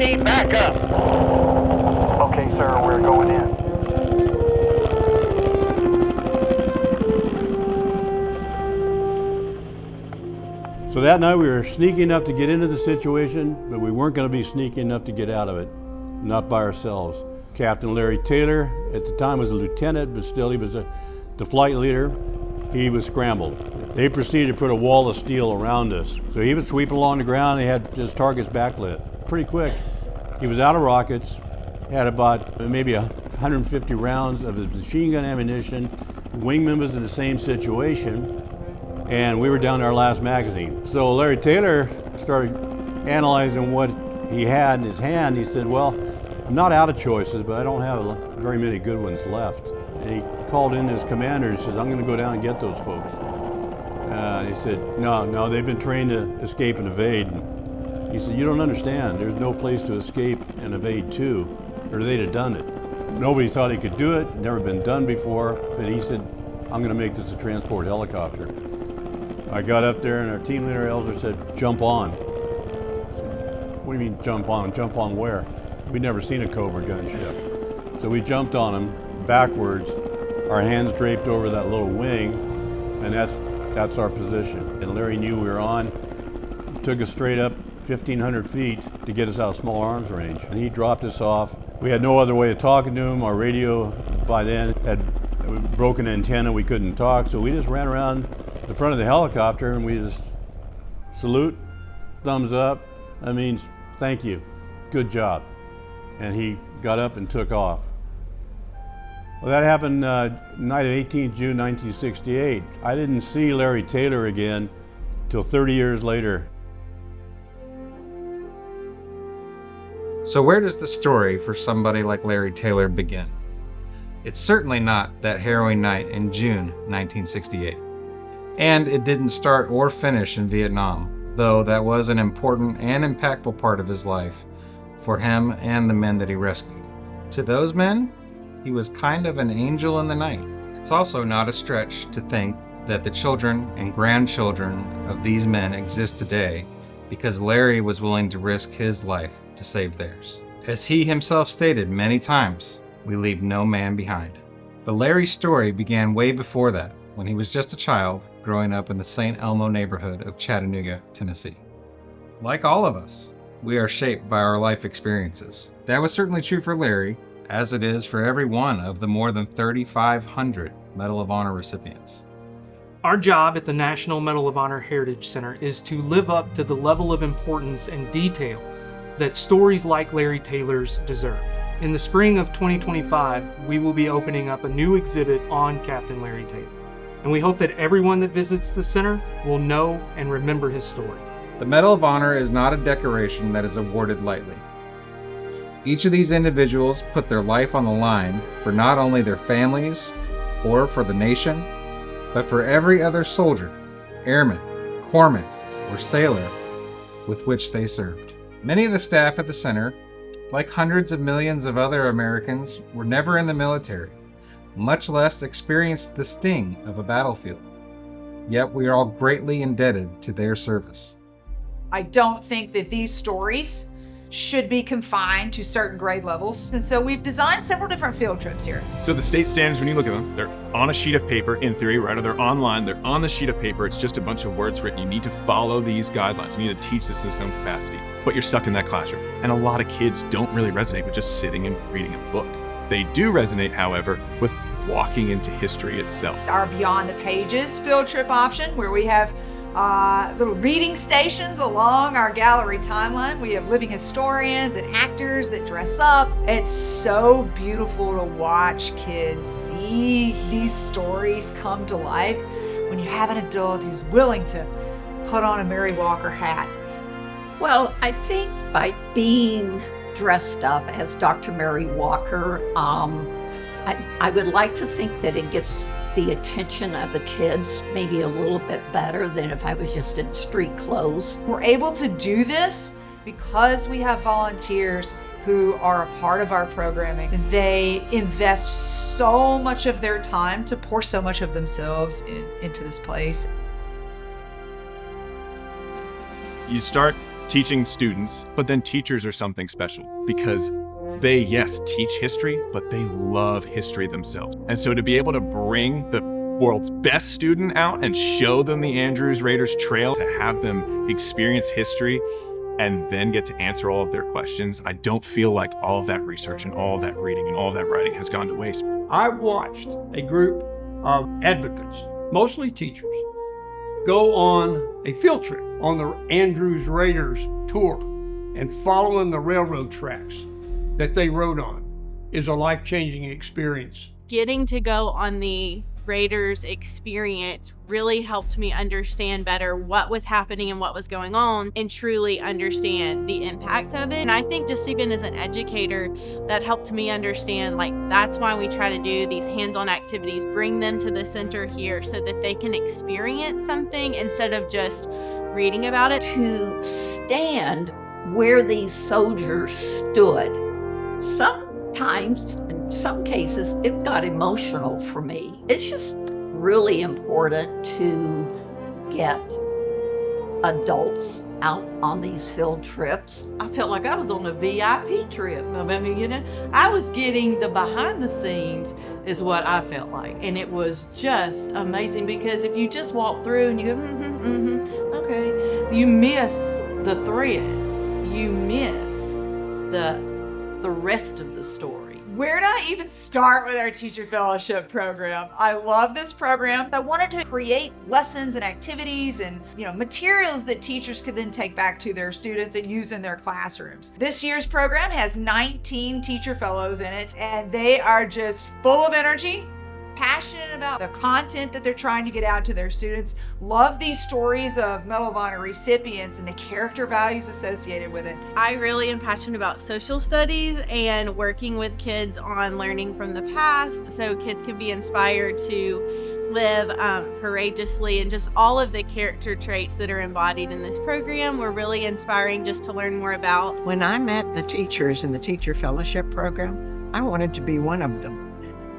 need backup. Okay, sir, we're going in. So that night we were sneaky enough to get into the situation, but we weren't going to be sneaky enough to get out of it, not by ourselves. Captain Larry Taylor, at the time was a lieutenant, but still he was the flight leader. He was scrambled. They proceeded to put a wall of steel around us. So he was sweeping along the ground, he had his targets backlit. Pretty quick, he was out of rockets, had about maybe 150 rounds of his machine gun ammunition. The wingman was in the same situation, and we were down to our last magazine. So Larry Taylor started analyzing what he had in his hand. He said, well, I'm not out of choices, but I don't have very many good ones left. And he called in his commander and says, I'm gonna go down and get those folks. He said, no, they've been trained to escape and evade. And he said, you don't understand, there's no place to escape and evade to, or they'd have done it. Nobody thought he could do it, never been done before, but he said, I'm gonna make this a transport helicopter. I got up there and our team leader Elder said, jump on. I said, what do you mean jump on? Jump on where? We'd never seen a Cobra gunship. So we jumped on him backwards, our hands draped over that little wing, and that's our position. And Larry knew we were on. It took us straight up 1,500 feet to get us out of small arms range. And he dropped us off. We had no other way of talking to him. Our radio by then had a broken antenna, we couldn't talk, so we just ran around the front of the helicopter and we just salute, thumbs up, that means thank you, good job. And he got up and took off. Well, that happened night of 18th June 1968. I didn't see Larry Taylor again till 30 years later. So where does the story for somebody like Larry Taylor begin? It's certainly not that harrowing night in June 1968. And it didn't start or finish in Vietnam, though that was an important and impactful part of his life for him and the men that he rescued. To those men, he was kind of an angel in the night. It's also not a stretch to think that the children and grandchildren of these men exist today because Larry was willing to risk his life to save theirs. As he himself stated many times, we leave no man behind. But Larry's story began way before that, when he was just a child growing up in the St. Elmo neighborhood of Chattanooga, Tennessee. Like all of us, we are shaped by our life experiences. That was certainly true for Larry, as it is for every one of the more than 3,500 Medal of Honor recipients. Our job at the National Medal of Honor Heritage Center is to live up to the level of importance and detail that stories like Larry Taylor's deserve. In the spring of 2025, we will be opening up a new exhibit on Captain Larry Taylor. And we hope that everyone that visits the center will know and remember his story. The Medal of Honor is not a decoration that is awarded lightly. Each of these individuals put their life on the line for not only their families or for the nation, but for every other soldier, airman, corpsman, or sailor with which they served. Many of the staff at the center, like hundreds of millions of other Americans, were never in the military, much less experienced the sting of a battlefield. Yet we are all greatly indebted to their service. I don't think that these stories should be confined to certain grade levels. And so we've designed several different field trips here. So the state standards, when you look at them, they're on a sheet of paper in theory, right? Or they're online, they're on the sheet of paper. It's just a bunch of words written. You need to follow these guidelines. You need to teach this in some capacity, but you're stuck in that classroom. And a lot of kids don't really resonate with just sitting and reading a book. They do resonate, however, with walking into history itself. Our Beyond the Pages field trip option, where we have little reading stations along our gallery timeline. We have living historians and actors that dress up. It's so beautiful to watch kids see these stories come to life when you have an adult who's willing to put on a Mary Walker hat. Well, I think by being dressed up as Dr. Mary Walker, I would like to think that it gets the attention of the kids maybe a little bit better than if I was just in street clothes. We're able to do this because we have volunteers who are a part of our programming. They invest so much of their time to pour so much of themselves into this place. You start teaching students, but then teachers are something special because they, yes, teach history, but they love history themselves. And so to be able to bring the world's best student out and show them the Andrews Raiders Trail, to have them experience history and then get to answer all of their questions, I don't feel like all of that research and all of that reading and all of that writing has gone to waste. I watched a group of advocates, mostly teachers, go on a field trip on the Andrews Raiders tour, and following the railroad tracks that they rode on is a life-changing experience. Getting to go on the Raiders experience really helped me understand better what was happening and what was going on, and truly understand the impact of it. And I think just even as an educator, that helped me understand, like, that's why we try to do these hands-on activities, bring them to the center here so that they can experience something instead of just reading about it. To stand where these soldiers stood, sometimes, in some cases, it got emotional for me. It's just really important to get adults out on these field trips. I felt like I was on a VIP trip. I mean, you know, I was getting the behind the scenes is what I felt like. And it was just amazing because if you just walk through and you go, okay, you miss the threads. You miss the rest of the story. Where do I even start with our teacher fellowship program? I love this program. I wanted to create lessons and activities and, materials that teachers could then take back to their students and use in their classrooms. This year's program has 19 teacher fellows in it, and they are just full of energy, passionate about the content that they're trying to get out to their students, love these stories of Medal of Honor recipients and the character values associated with it. I really am passionate about social studies and working with kids on learning from the past so kids can be inspired to live courageously, and just all of the character traits that are embodied in this program were really inspiring just to learn more about. When I met the teachers in the Teacher Fellowship Program, I wanted to be one of them.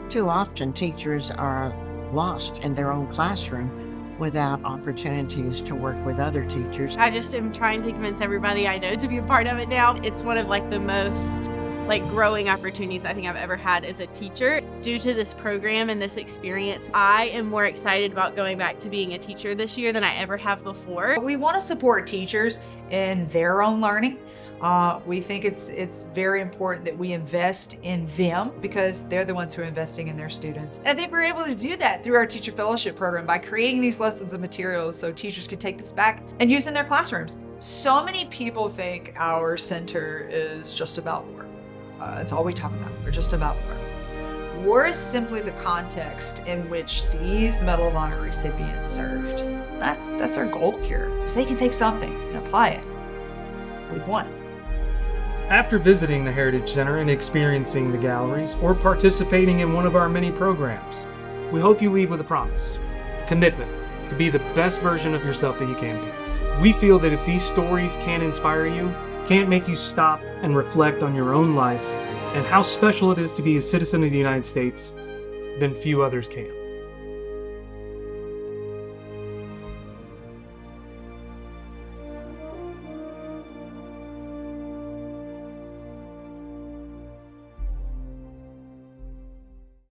Too often, teachers are lost in their own classroom without opportunities to work with other teachers. I just am trying to convince everybody I know to be a part of it now. It's one of the most growing opportunities I think I've ever had as a teacher. Due to this program and this experience, I am more excited about going back to being a teacher this year than I ever have before. We want to support teachers in their own learning. We think it's very important that we invest in them because they're the ones who are investing in their students. I think we're able to do that through our teacher fellowship program by creating these lessons and materials so teachers can take this back and use in their classrooms. So many people think our center is just about war. That's all we talk about. We're just about war. War is simply the context in which these Medal of Honor recipients served. That's our goal here. If they can take something and apply it, we've won. After visiting the Heritage Center and experiencing the galleries or participating in one of our many programs, we hope you leave with a promise, a commitment to be the best version of yourself that you can be. We feel that if these stories can inspire you, can't make you stop and reflect on your own life and how special it is to be a citizen of the United States, then few others can.